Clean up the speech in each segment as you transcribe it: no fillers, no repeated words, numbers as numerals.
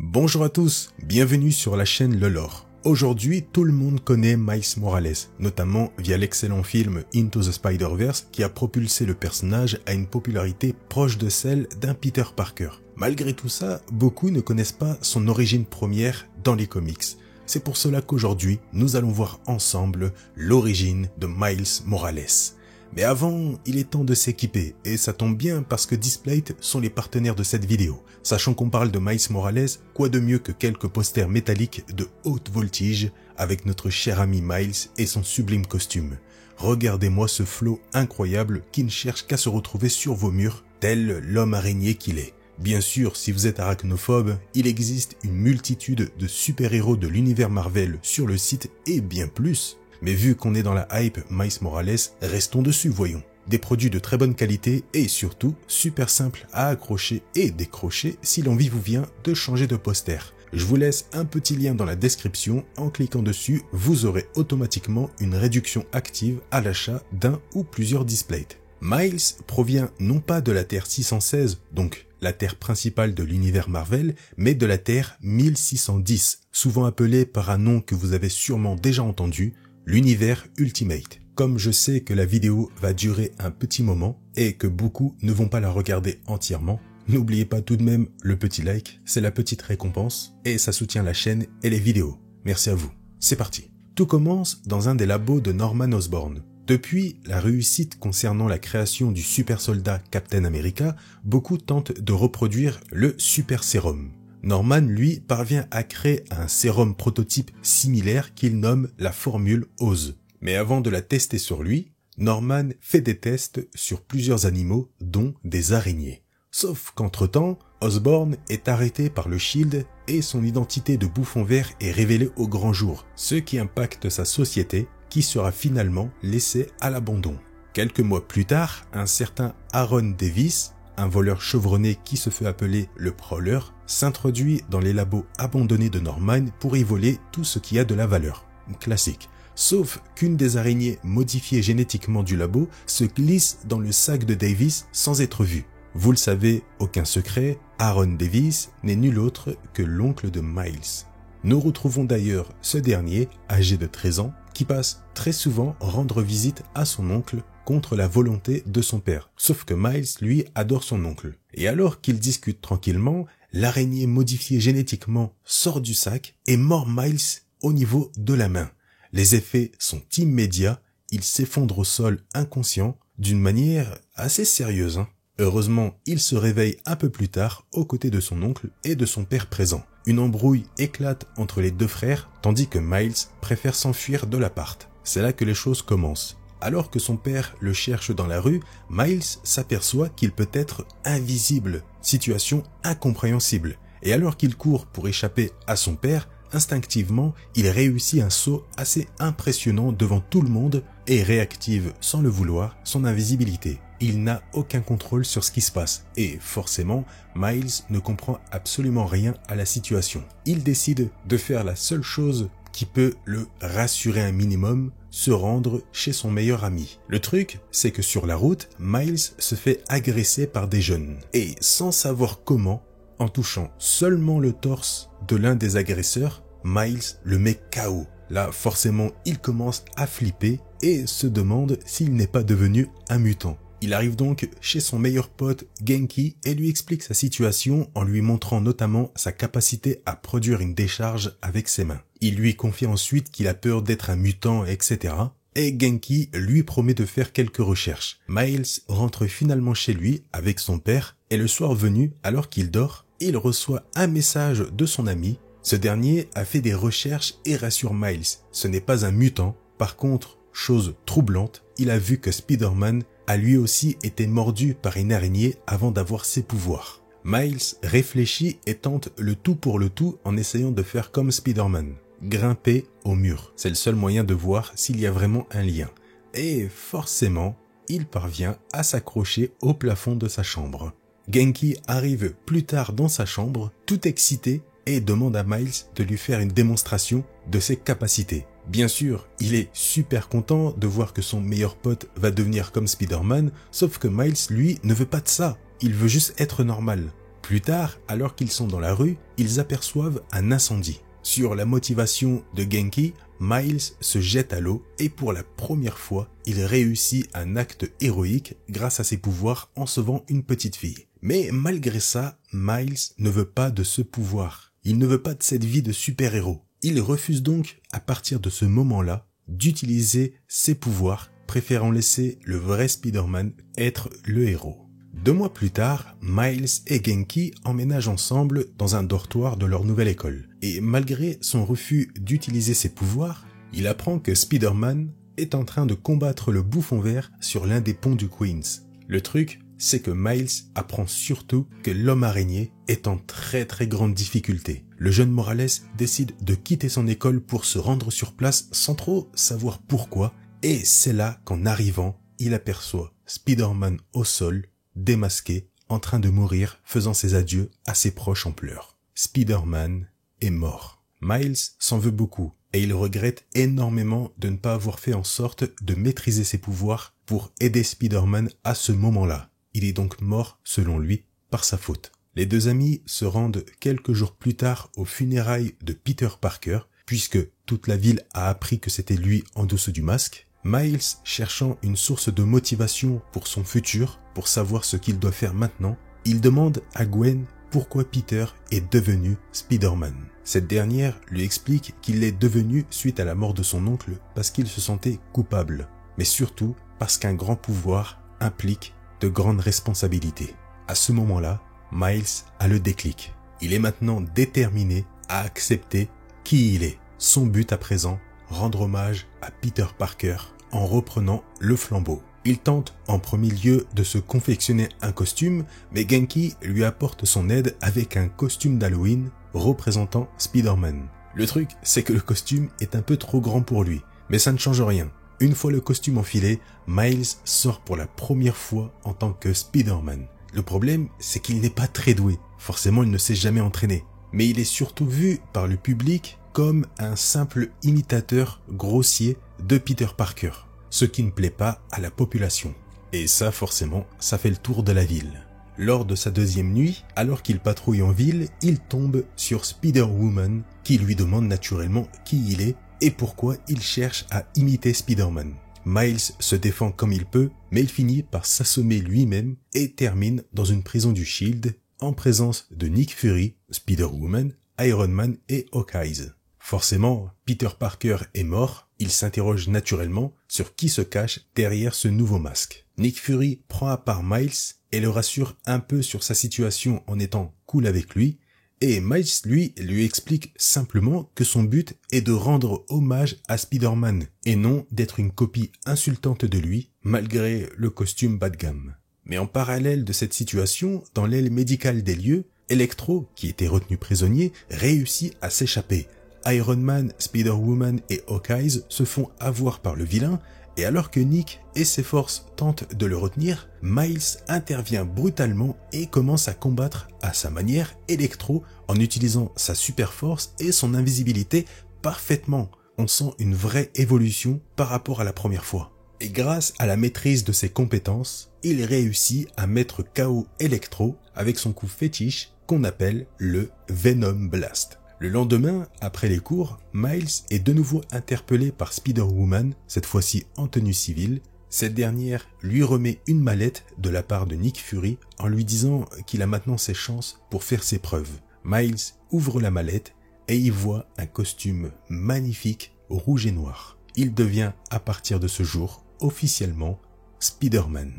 Bonjour à tous, bienvenue sur la chaîne Le Lore. Aujourd'hui, tout le monde connaît Miles Morales, notamment via l'excellent film Into the Spider-Verse qui a propulsé le personnage à une popularité proche de celle d'un Peter Parker. Malgré tout ça, beaucoup ne connaissent pas son origine première dans les comics. C'est pour cela qu'aujourd'hui, nous allons voir ensemble l'origine de Miles Morales. Mais avant, il est temps de s'équiper, et ça tombe bien parce que Displate sont les partenaires de cette vidéo. Sachant qu'on parle de Miles Morales, quoi de mieux que quelques posters métalliques de haute voltige avec notre cher ami Miles et son sublime costume. Regardez-moi ce flow incroyable qui ne cherche qu'à se retrouver sur vos murs, tel l'homme araignée qu'il est. Bien sûr, si vous êtes arachnophobe, il existe une multitude de super-héros de l'univers Marvel sur le site et bien plus. Mais vu qu'on est dans la hype Miles Morales, restons dessus, voyons. Des produits de très bonne qualité et surtout super simples à accrocher et décrocher si l'envie vous vient de changer de poster. Je vous laisse un petit lien dans la description, en cliquant dessus, vous aurez automatiquement une réduction active à l'achat d'un ou plusieurs Displates. Miles provient non pas de la Terre 616, donc la Terre principale de l'univers Marvel, mais de la Terre 1610, souvent appelée par un nom que vous avez sûrement déjà entendu, l'univers Ultimate. Comme je sais que la vidéo va durer un petit moment et que beaucoup ne vont pas la regarder entièrement, n'oubliez pas tout de même le petit like, c'est la petite récompense et ça soutient la chaîne et les vidéos. Merci à vous. C'est parti. Tout commence dans un des labos de Norman Osborn. Depuis la réussite concernant la création du super soldat Captain America, beaucoup tentent de reproduire le super sérum. Norman, lui, parvient à créer un sérum prototype similaire qu'il nomme la formule OZ. Mais avant de la tester sur lui, Norman fait des tests sur plusieurs animaux, dont des araignées. Sauf qu'entre-temps, Osborn est arrêté par le Shield et son identité de bouffon vert est révélée au grand jour, ce qui impacte sa société, qui sera finalement laissée à l'abandon. Quelques mois plus tard, un certain Aaron Davis, un voleur chevronné qui se fait appeler le Prowler, s'introduit dans les labos abandonnés de Norman pour y voler tout ce qui a de la valeur. Classique. Sauf qu'une des araignées modifiées génétiquement du labo se glisse dans le sac de Davis sans être vue. Vous le savez, aucun secret, Aaron Davis n'est nul autre que l'oncle de Miles. Nous retrouvons d'ailleurs ce dernier, âgé de 13 ans, qui passe très souvent rendre visite à son oncle contre la volonté de son père. Sauf que Miles, lui, adore son oncle. Et alors qu'ils discutent tranquillement, l'araignée modifiée génétiquement sort du sac et mord Miles au niveau de la main. Les effets sont immédiats, il s'effondre au sol inconscient d'une manière assez sérieuse. Heureusement, il se réveille un peu plus tard aux côtés de son oncle et de son père présent. Une embrouille éclate entre les deux frères, tandis que Miles préfère s'enfuir de l'appart. C'est là que les choses commencent. Alors que son père le cherche dans la rue, Miles s'aperçoit qu'il peut être invisible, situation incompréhensible. Et alors qu'il court pour échapper à son père, instinctivement, il réussit un saut assez impressionnant devant tout le monde et réactive, sans le vouloir, son invisibilité. Il n'a aucun contrôle sur ce qui se passe et forcément, Miles ne comprend absolument rien à la situation. Il décide de faire la seule chose qui peut le rassurer un minimum, se rendre chez son meilleur ami. Le truc, c'est que sur la route, Miles se fait agresser par des jeunes. Et sans savoir comment, en touchant seulement le torse de l'un des agresseurs, Miles le met KO. Là, forcément, il commence à flipper et se demande s'il n'est pas devenu un mutant. Il arrive donc chez son meilleur pote Genki et lui explique sa situation en lui montrant notamment sa capacité à produire une décharge avec ses mains. Il lui confie ensuite qu'il a peur d'être un mutant, etc. Et Genki lui promet de faire quelques recherches. Miles rentre finalement chez lui avec son père et le soir venu, alors qu'il dort, il reçoit un message de son ami. Ce dernier a fait des recherches et rassure Miles, ce n'est pas un mutant. Par contre, chose troublante, il a vu que Spider-Man a lui aussi été mordu par une araignée avant d'avoir ses pouvoirs. Miles réfléchit et tente le tout pour le tout en essayant de faire comme Spider-Man, grimper au mur. C'est le seul moyen de voir s'il y a vraiment un lien. Et forcément, il parvient à s'accrocher au plafond de sa chambre. Genki arrive plus tard dans sa chambre, tout excité, et demande à Miles de lui faire une démonstration de ses capacités. Bien sûr, il est super content de voir que son meilleur pote va devenir comme Spider-Man, sauf que Miles, lui, ne veut pas de ça. Il veut juste être normal. Plus tard, alors qu'ils sont dans la rue, ils aperçoivent un incendie. Sur la motivation de Genki, Miles se jette à l'eau et pour la première fois, il réussit un acte héroïque grâce à ses pouvoirs en sauvant une petite fille. Mais malgré ça, Miles ne veut pas de ce pouvoir. Il ne veut pas de cette vie de super-héros. Il refuse donc, à partir de ce moment-là, d'utiliser ses pouvoirs, préférant laisser le vrai Spider-Man être le héros. 2 mois plus tard, Miles et Genki emménagent ensemble dans un dortoir de leur nouvelle école. Et malgré son refus d'utiliser ses pouvoirs, il apprend que Spider-Man est en train de combattre le bouffon vert sur l'un des ponts du Queens. Le truc, c'est que Miles apprend surtout que l'homme araignée est en très grande difficulté. Le jeune Morales décide de quitter son école pour se rendre sur place sans trop savoir pourquoi. Et c'est là qu'en arrivant, il aperçoit Spider-Man au sol, démasqué, en train de mourir, faisant ses adieux à ses proches en pleurs. Spider-Man est mort. Miles s'en veut beaucoup et il regrette énormément de ne pas avoir fait en sorte de maîtriser ses pouvoirs pour aider Spider-Man à ce moment-là. Il est donc mort, selon lui, par sa faute. Les 2 amis se rendent quelques jours plus tard aux funérailles de Peter Parker, puisque toute la ville a appris que c'était lui en dessous du masque. Miles, cherchant une source de motivation pour son futur, pour savoir ce qu'il doit faire maintenant, il demande à Gwen pourquoi Peter est devenu Spider-Man. Cette dernière lui explique qu'il est devenu suite à la mort de son oncle parce qu'il se sentait coupable, mais surtout parce qu'un grand pouvoir implique de grandes responsabilités. À ce moment-là, Miles a le déclic. Il est maintenant déterminé à accepter qui il est. Son but à présent, rendre hommage à Peter Parker en reprenant le flambeau. Il tente en premier lieu de se confectionner un costume, mais Genki lui apporte son aide avec un costume d'Halloween représentant Spider-Man. Le truc, c'est que le costume est un peu trop grand pour lui, mais ça ne change rien. Une fois le costume enfilé, Miles sort pour la première fois en tant que Spider-Man. Le problème, c'est qu'il n'est pas très doué. Forcément, il ne s'est jamais entraîné. Mais il est surtout vu par le public comme un simple imitateur grossier de Peter Parker, ce qui ne plaît pas à la population. Et ça, forcément, ça fait le tour de la ville. Lors de sa 2e nuit, alors qu'il patrouille en ville, il tombe sur Spider-Woman, qui lui demande naturellement qui il est et pourquoi il cherche à imiter Spider-Man. Miles se défend comme il peut, mais il finit par s'assommer lui-même et termine dans une prison du Shield, en présence de Nick Fury, Spider-Woman, Iron Man et Hawkeye. Forcément, Peter Parker est mort, il s'interroge naturellement sur qui se cache derrière ce nouveau masque. Nick Fury prend à part Miles et le rassure un peu sur sa situation en étant cool avec lui, et Miles lui explique simplement que son but est de rendre hommage à Spider-Man et non d'être une copie insultante de lui malgré le costume bas de gamme. Mais en parallèle de cette situation, dans l'aile médicale des lieux, Electro, qui était retenu prisonnier, réussit à s'échapper. Iron Man, Spider-Woman et Hawkeye se font avoir par le vilain, et alors que Nick et ses forces tentent de le retenir, Miles intervient brutalement et commence à combattre à sa manière Electro en utilisant sa super force et son invisibilité parfaitement. On sent une vraie évolution par rapport à la première fois. Et grâce à la maîtrise de ses compétences, il réussit à mettre KO Electro avec son coup fétiche qu'on appelle le Venom Blast. Le lendemain, après les cours, Miles est de nouveau interpellé par Spider-Woman, cette fois-ci en tenue civile. Cette dernière lui remet une mallette de la part de Nick Fury en lui disant qu'il a maintenant ses chances pour faire ses preuves. Miles ouvre la mallette et y voit un costume magnifique rouge et noir. Il devient à partir de ce jour officiellement Spider-Man.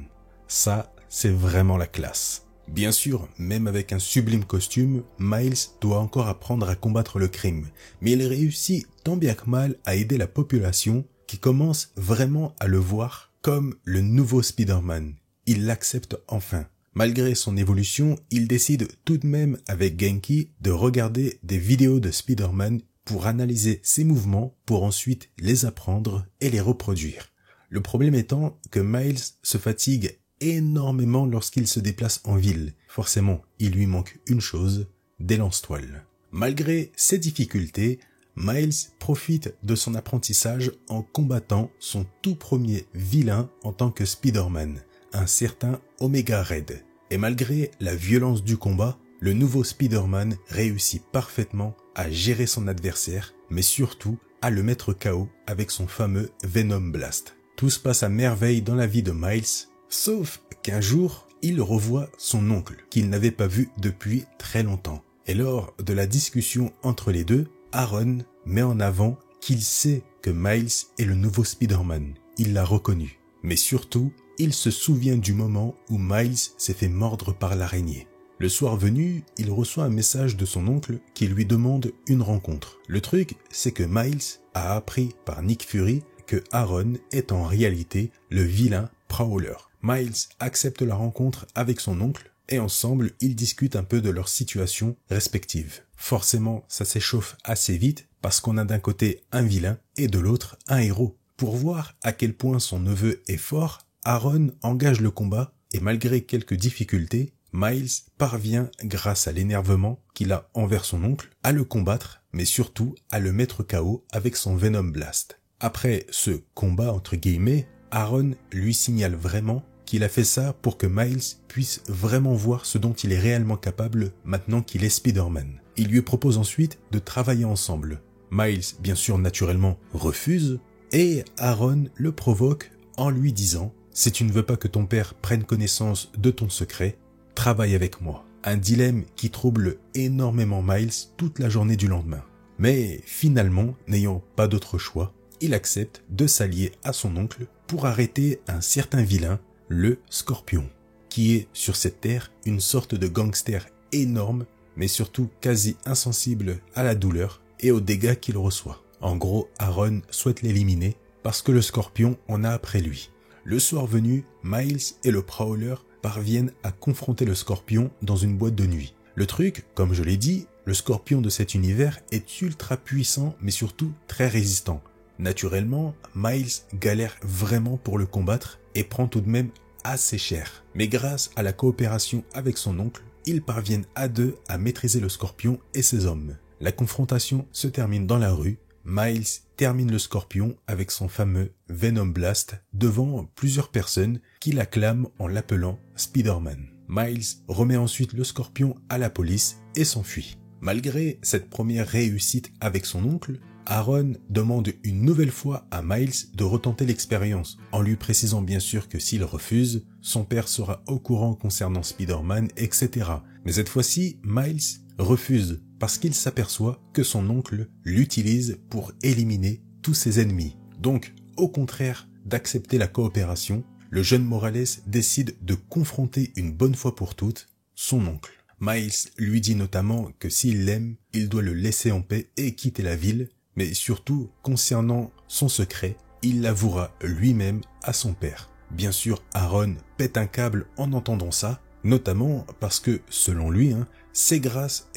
Ça, c'est vraiment la classe. Bien sûr, même avec un sublime costume, Miles doit encore apprendre à combattre le crime, mais il réussit tant bien que mal à aider la population qui commence vraiment à le voir comme le nouveau Spider-Man. Il l'accepte enfin. Malgré son évolution, il décide tout de même avec Genki de regarder des vidéos de Spider-Man pour analyser ses mouvements pour ensuite les apprendre et les reproduire. Le problème étant que Miles se fatigue énormément lorsqu'il se déplace en ville. Forcément, il lui manque une chose, des lance-toiles. Malgré ces difficultés, Miles profite de son apprentissage en combattant son tout premier vilain en tant que Spider-Man, un certain Omega Red. Et malgré la violence du combat, le nouveau Spider-Man réussit parfaitement à gérer son adversaire, mais surtout à le mettre KO avec son fameux Venom Blast. Tout se passe à merveille dans la vie de Miles, sauf qu'un jour, il revoit son oncle, qu'il n'avait pas vu depuis très longtemps. Et lors de la discussion entre les deux, Aaron met en avant qu'il sait que Miles est le nouveau Spider-Man. Il l'a reconnu. Mais surtout, il se souvient du moment où Miles s'est fait mordre par l'araignée. Le soir venu, il reçoit un message de son oncle qui lui demande une rencontre. Le truc, c'est que Miles a appris par Nick Fury que Aaron est en réalité le vilain Prowler. Miles accepte la rencontre avec son oncle et ensemble, ils discutent un peu de leur situation respective. Forcément, ça s'échauffe assez vite parce qu'on a d'un côté un vilain et de l'autre un héros. Pour voir à quel point son neveu est fort, Aaron engage le combat et malgré quelques difficultés, Miles parvient, grâce à l'énervement qu'il a envers son oncle, à le combattre, mais surtout à le mettre KO avec son Venom Blast. Après ce combat entre guillemets, Aaron lui signale vraiment qu'il a fait ça pour que Miles puisse vraiment voir ce dont il est réellement capable maintenant qu'il est Spider-Man. Il lui propose ensuite de travailler ensemble. Miles, bien sûr, naturellement, refuse, et Aaron le provoque en lui disant « Si tu ne veux pas que ton père prenne connaissance de ton secret, travaille avec moi. » Un dilemme qui trouble énormément Miles toute la journée du lendemain. Mais finalement, n'ayant pas d'autre choix, il accepte de s'allier à son oncle pour arrêter un certain vilain, le Scorpion, qui est sur cette terre une sorte de gangster énorme, mais surtout quasi insensible à la douleur et aux dégâts qu'il reçoit. En gros, Aaron souhaite l'éliminer parce que le Scorpion en a après lui. Le soir venu, Miles et le Prowler parviennent à confronter le Scorpion dans une boîte de nuit. Le truc, comme je l'ai dit, le Scorpion de cet univers est ultra puissant mais surtout très résistant. Naturellement, Miles galère vraiment pour le combattre et prend tout de même assez cher. Mais grâce à la coopération avec son oncle, ils parviennent à deux à maîtriser le Scorpion et ses hommes. La confrontation se termine dans la rue. Miles termine le Scorpion avec son fameux Venom Blast devant plusieurs personnes qui l'acclament en l'appelant Spider-Man. Miles remet ensuite le Scorpion à la police et s'enfuit. Malgré cette première réussite avec son oncle, Aaron demande une nouvelle fois à Miles de retenter l'expérience, en lui précisant bien sûr que s'il refuse, son père sera au courant concernant Spider-Man, etc. Mais cette fois-ci, Miles refuse parce qu'il s'aperçoit que son oncle l'utilise pour éliminer tous ses ennemis. Donc, au contraire d'accepter la coopération, le jeune Morales décide de confronter une bonne fois pour toutes son oncle. Miles lui dit notamment que s'il l'aime, il doit le laisser en paix et quitter la ville, mais surtout, concernant son secret, il l'avouera lui-même à son père. Bien sûr, Aaron pète un câble en entendant ça, notamment parce que, selon lui, c'est grâce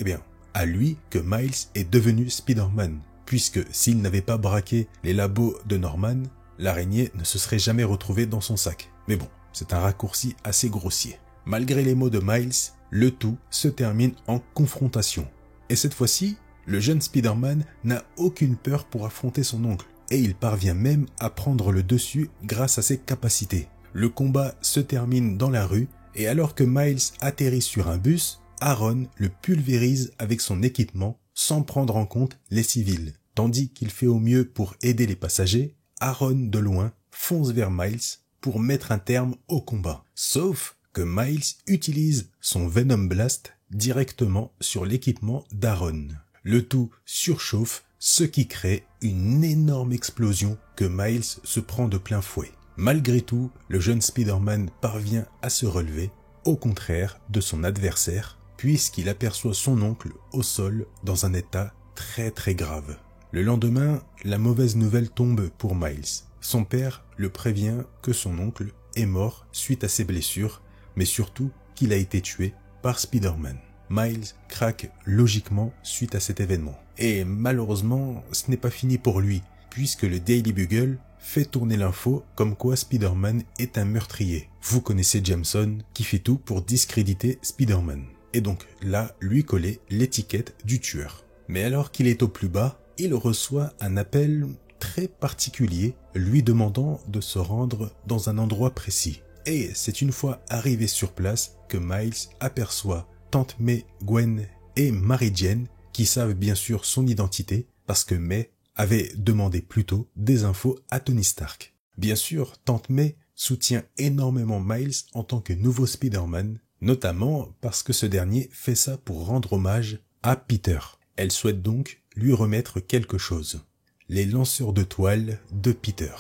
à lui que Miles est devenu Spider-Man, puisque s'il n'avait pas braqué les labos de Norman, l'araignée ne se serait jamais retrouvée dans son sac. Mais bon, c'est un raccourci assez grossier. Malgré les mots de Miles, le tout se termine en confrontation. Et cette fois-ci, le jeune Spider-Man n'a aucune peur pour affronter son oncle, et il parvient même à prendre le dessus grâce à ses capacités. Le combat se termine dans la rue, et alors que Miles atterrit sur un bus, Aaron le pulvérise avec son équipement sans prendre en compte les civils. Tandis qu'il fait au mieux pour aider les passagers, Aaron de loin fonce vers Miles pour mettre un terme au combat. Sauf que Miles utilise son Venom Blast directement sur l'équipement d'Aaron. Le tout surchauffe, ce qui crée une énorme explosion que Miles se prend de plein fouet. Malgré tout, le jeune Spider-Man parvient à se relever, au contraire de son adversaire, puisqu'il aperçoit son oncle au sol dans un état très très grave. Le lendemain, la mauvaise nouvelle tombe pour Miles. Son père le prévient que son oncle est mort suite à ses blessures, mais surtout qu'il a été tué par Spider-Man. Miles craque logiquement suite à cet événement. Et malheureusement, ce n'est pas fini pour lui, puisque le Daily Bugle fait tourner l'info comme quoi Spider-Man est un meurtrier. Vous connaissez Jameson qui fait tout pour discréditer Spider-Man. Et donc là, lui coller l'étiquette du tueur. Mais alors qu'il est au plus bas, il reçoit un appel très particulier lui demandant de se rendre dans un endroit précis. Et c'est une fois arrivé sur place que Miles aperçoit Tante May, Gwen et Mary Jane qui savent bien sûr son identité parce que May avait demandé plus tôt des infos à Tony Stark. Bien sûr, Tante May soutient énormément Miles en tant que nouveau Spider-Man, notamment parce que ce dernier fait ça pour rendre hommage à Peter. Elle souhaite donc lui remettre quelque chose. Les lanceurs de toile de Peter.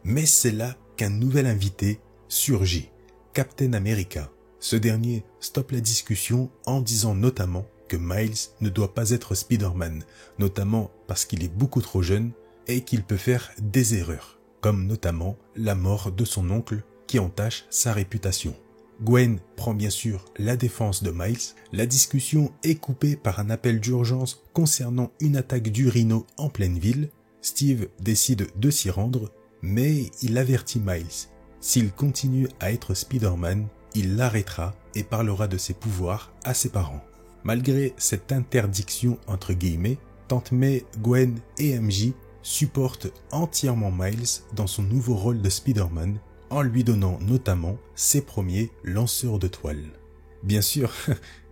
Mais c'est là qu'un nouvel invité surgit, Captain America. Ce dernier stoppe la discussion en disant notamment que Miles ne doit pas être Spider-Man, notamment parce qu'il est beaucoup trop jeune et qu'il peut faire des erreurs, comme notamment la mort de son oncle qui entache sa réputation. Gwen prend bien sûr la défense de Miles. La discussion est coupée par un appel d'urgence concernant une attaque du Rhino en pleine ville. Steve décide de s'y rendre, mais il avertit Miles. S'il continue à être Spider-Man, il l'arrêtera et parlera de ses pouvoirs à ses parents. Malgré cette interdiction entre guillemets, Tante May, Gwen et MJ supportent entièrement Miles dans son nouveau rôle de Spider-Man en lui donnant notamment ses premiers lanceurs de toile. Bien sûr,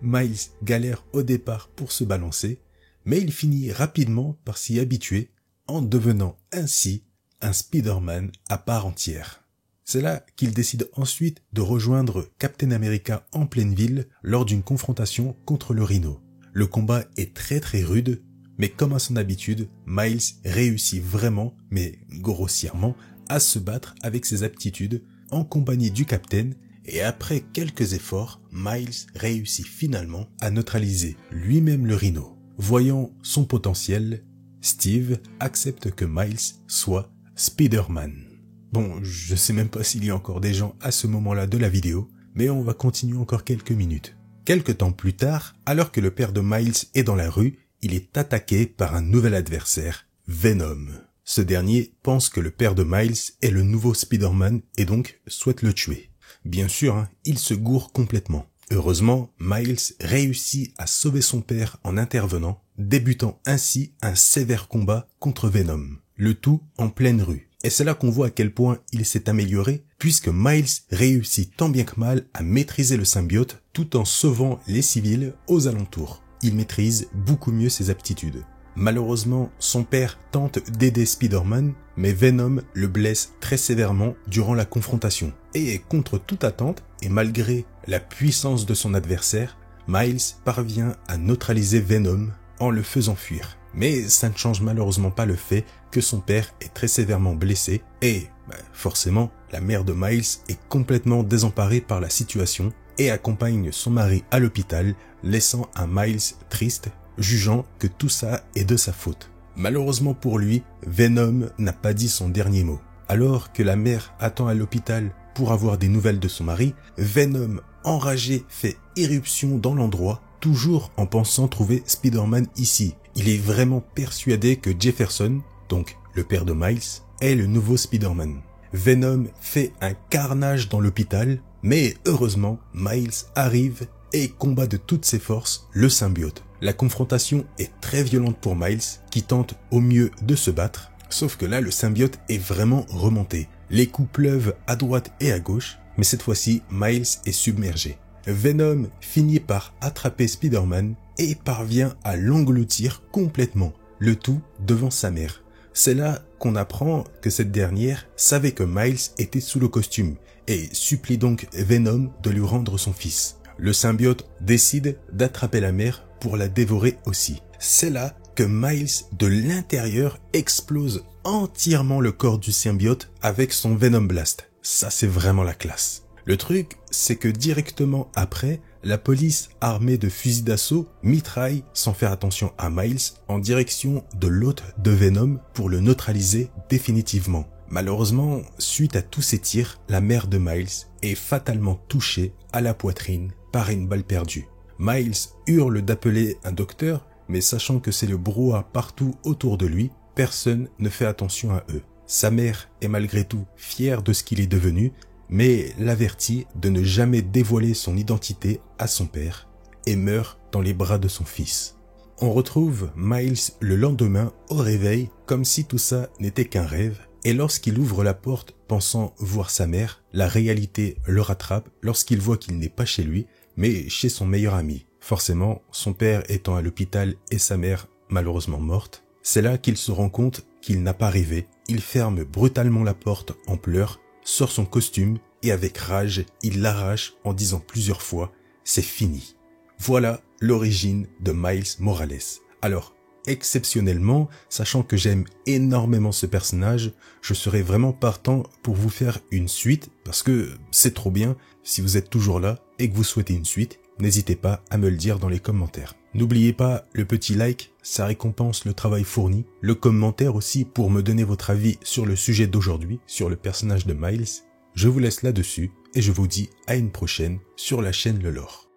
Miles galère au départ pour se balancer, mais il finit rapidement par s'y habituer en devenant ainsi un Spider-Man à part entière. C'est là qu'il décide ensuite de rejoindre Captain America en pleine ville lors d'une confrontation contre le Rhino. Le combat est très rude, mais comme à son habitude, Miles réussit vraiment, mais grossièrement, à se battre avec ses aptitudes en compagnie du Capitaine et après quelques efforts, Miles réussit finalement à neutraliser lui-même le Rhino. Voyant son potentiel, Steve accepte que Miles soit Spider-Man. Bon, je sais même pas s'il y a encore des gens à ce moment-là de la vidéo, mais on va continuer encore quelques minutes. Quelque temps plus tard, alors que le père de Miles est dans la rue, il est attaqué par un nouvel adversaire, Venom. Ce dernier pense que le père de Miles est le nouveau Spider-Man et donc souhaite le tuer. Bien sûr, il se gourre complètement. Heureusement, Miles réussit à sauver son père en intervenant, débutant ainsi un sévère combat contre Venom. Le tout en pleine rue. Et c'est là qu'on voit à quel point il s'est amélioré, puisque Miles réussit tant bien que mal à maîtriser le symbiote tout en sauvant les civils aux alentours. Il maîtrise beaucoup mieux ses aptitudes. Malheureusement, son père tente d'aider Spider-Man, mais Venom le blesse très sévèrement durant la confrontation. Et contre toute attente, et malgré la puissance de son adversaire, Miles parvient à neutraliser Venom en le faisant fuir. Mais ça ne change malheureusement pas le fait que son père est très sévèrement blessé et, forcément, la mère de Miles est complètement désemparée par la situation et accompagne son mari à l'hôpital, laissant un Miles triste, jugeant que tout ça est de sa faute. Malheureusement pour lui, Venom n'a pas dit son dernier mot. Alors que la mère attend à l'hôpital pour avoir des nouvelles de son mari, Venom, enragé, fait irruption dans l'endroit, toujours en pensant trouver Spider-Man ici. Il est vraiment persuadé que Jefferson, donc le père de Miles, est le nouveau Spider-Man. Venom fait un carnage dans l'hôpital, mais heureusement, Miles arrive et combat de toutes ses forces le symbiote. La confrontation est très violente pour Miles, qui tente au mieux de se battre, sauf que là, le symbiote est vraiment remonté. Les coups pleuvent à droite et à gauche, mais cette fois-ci, Miles est submergé. Venom finit par attraper Spider-Man et parvient à l'engloutir complètement, le tout devant sa mère. C'est là qu'on apprend que cette dernière savait que Miles était sous le costume et supplie donc Venom de lui rendre son fils. Le symbiote décide d'attraper la mère pour la dévorer aussi. C'est là que Miles, de l'intérieur, explose entièrement le corps du symbiote avec son Venom Blast. Ça, c'est vraiment la classe. Le truc, c'est que directement après, la police armée de fusils d'assaut mitraille, sans faire attention à Miles, en direction de l'hôte de Venom pour le neutraliser définitivement. Malheureusement, suite à tous ces tirs, la mère de Miles est fatalement touchée à la poitrine par une balle perdue. Miles hurle d'appeler un docteur, mais sachant que c'est le brouhaha partout autour de lui, personne ne fait attention à eux. Sa mère est malgré tout fière de ce qu'il est devenu, mais l'avertit de ne jamais dévoiler son identité à son père et meurt dans les bras de son fils. On retrouve Miles le lendemain au réveil comme si tout ça n'était qu'un rêve et lorsqu'il ouvre la porte pensant voir sa mère, la réalité le rattrape lorsqu'il voit qu'il n'est pas chez lui mais chez son meilleur ami. Forcément, son père étant à l'hôpital et sa mère malheureusement morte, c'est là qu'il se rend compte qu'il n'a pas rêvé. Il ferme brutalement la porte en pleurs, sort son costume et avec rage, il l'arrache en disant plusieurs fois « c'est fini ». Voilà l'origine de Miles Morales. Alors, exceptionnellement, sachant que j'aime énormément ce personnage, je serais vraiment partant pour vous faire une suite parce que c'est trop bien. Si vous êtes toujours là et que vous souhaitez une suite, n'hésitez pas à me le dire dans les commentaires. N'oubliez pas le petit like, ça récompense le travail fourni. Le commentaire aussi pour me donner votre avis sur le sujet d'aujourd'hui, sur le personnage de Miles. Je vous laisse là-dessus et je vous dis à une prochaine sur la chaîne Le Lore.